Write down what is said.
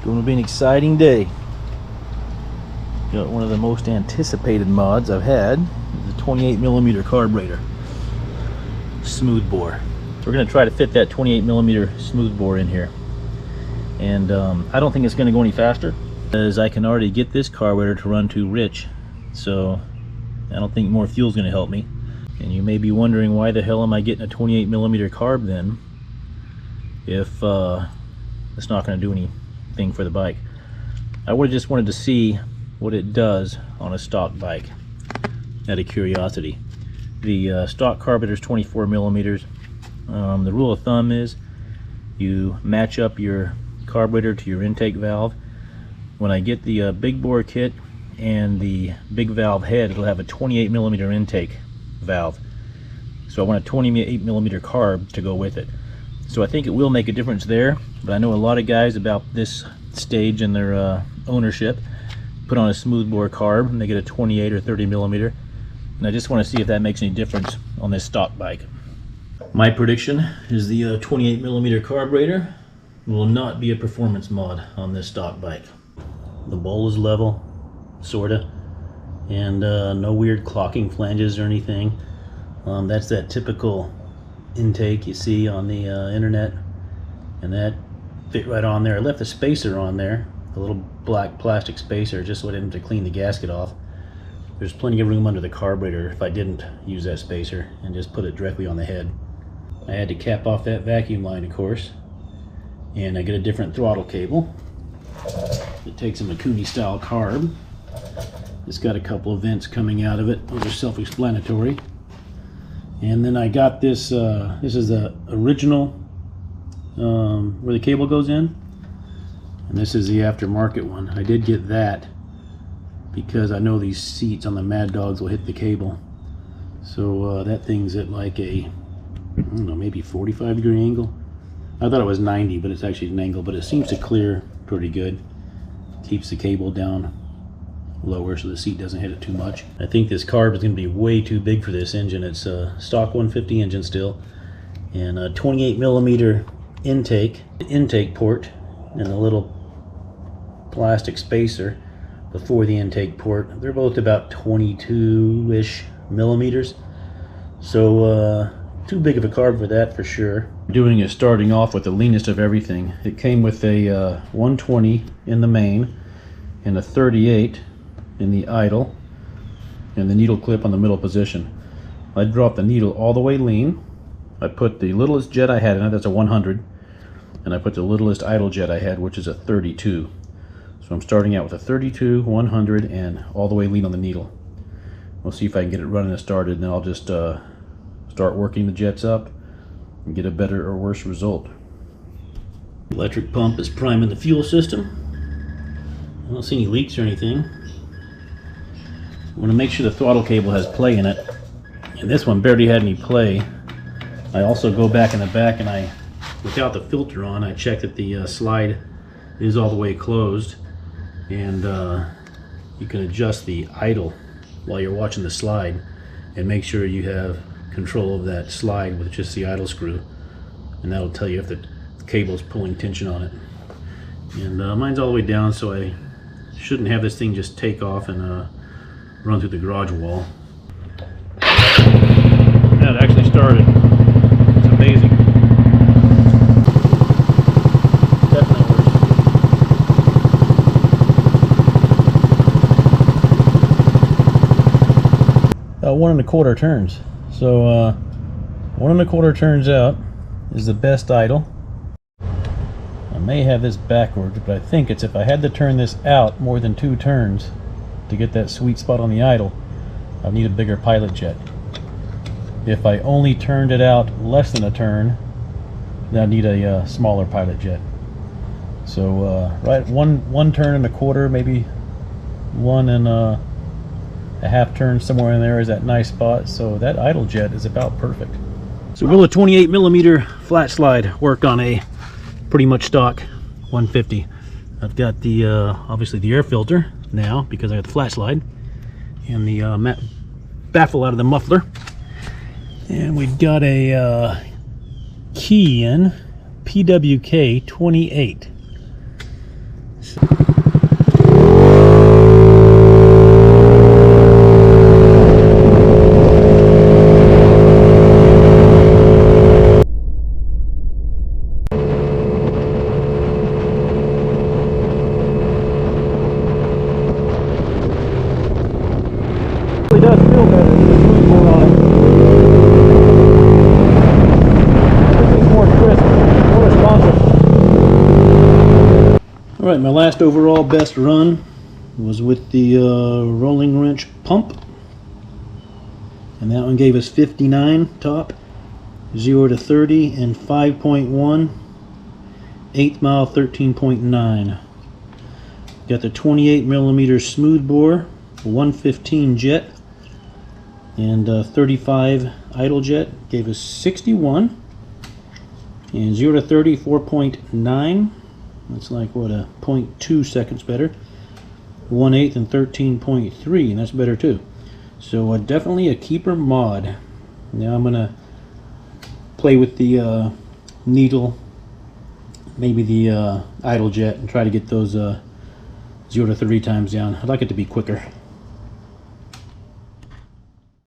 Going to be an exciting day. Got one of the most anticipated mods I've had, the 28mm carburetor smooth bore. We're going to try to fit that 28mm smooth bore in here, and I don't think it's going to go any faster, as I can already get this carburetor to run too rich, so I don't think more fuel is going to help me. And you may be wondering, why the hell am I getting a 28mm carb then, if it's not going to do anything for the bike? I would have just wanted to see what it does on a stock bike, out of curiosity. The stock carburetor is 24mm. The rule of thumb is you match up your carburetor to your intake valve. When I get the big bore kit and the big valve head, it'll have a 28mm intake valve, so I want a 28mm carb to go with it. So I think it will make a difference there, but I know a lot of guys about this stage in their ownership put on a smooth bore carb and they get a 28 or 30mm, and I just want to see if that makes any difference on this stock bike. My prediction is the 28mm carburetor will not be a performance mod on this stock bike. The bowl is level, sorta, and no weird clocking flanges or anything. That's that typical intake you see on the internet, and that fit right on there. I left the spacer on there, a little black plastic spacer, just so I didn't have to clean the gasket off. There's plenty of room under the carburetor if I didn't use that spacer and just put it directly on the head. I had to cap off that vacuum line, of course, and I get a different throttle cable. It takes a Mikuni style carb. It's got a couple of vents coming out of it. Those are self-explanatory. And then I got this, this is the original where the cable goes in, and this is the aftermarket one. I did get that because I know these seats on the Maddogs will hit the cable. So that thing's at like a, I don't know, maybe 45-degree angle. I thought it was 90, but it's actually an angle, but it seems to clear pretty good. Keeps the cable down lower so the seat doesn't hit it too much. I think this carb is going to be way too big for this engine. It's a stock 150 engine still, and a 28mm intake port, and a little plastic spacer before the intake port. They're both about 22-ish millimeters, so too big of a carb for that for sure. Doing it starting off with the leanest of everything. It came with a 120 in the main and a 38 in the idle, and the needle clip on the middle position. I dropped the needle all the way lean. I put the littlest jet I had in it, that's a 100, and I put the littlest idle jet I had, which is a 32. So I'm starting out with a 32, 100, and all the way lean on the needle. We'll see if I can get it running and started, and then I'll just start working the jets up and get a better or worse result. Electric pump is priming the fuel system. I don't see any leaks or anything. I want to make sure the throttle cable has play in it, and this one barely had any play. I also go back in the back and I, without the filter on, I check that the slide is all the way closed, and you can adjust the idle while you're watching the slide and make sure you have control of that slide with just the idle screw, and that'll tell you if the cable's pulling tension on it. And mine's all the way down, so I shouldn't have this thing just take off and run through the garage wall. Yeah, it actually started. It's amazing. Definitely works. About 1 1/4 turns. So 1 1/4 turns out is the best idle. I may have this backwards, but I think it's if I had to turn this out more than 2 turns to get that sweet spot on the idle, I need a bigger pilot jet. If I only turned it out less than a turn, then I need a smaller pilot jet. So right, one turn and a quarter, maybe 1 1.5 turns, somewhere in there is that nice spot. So that idle jet is about perfect. So will a 28mm flat slide work on a pretty much stock 150? I've got the obviously the air filter now because I got the flat slide, and the baffle out of the muffler, and we've got a KEIHIN PWK 28 Alright, my last overall best run was with the rolling wrench pump, and that one gave us 59 top, 0 to 30 and 5.1, 8th mile 13.9. Got the 28mm smoothbore, 115 jet, and 35 idle jet gave us 61, and 0 to 30 4.9. That's like what, a 0.2 seconds better. 1/8 and 13.3, and that's better too. So definitely a keeper mod. Now I'm gonna play with the needle, maybe the idle jet, and try to get those 0 to 30 times down. I'd like it to be quicker.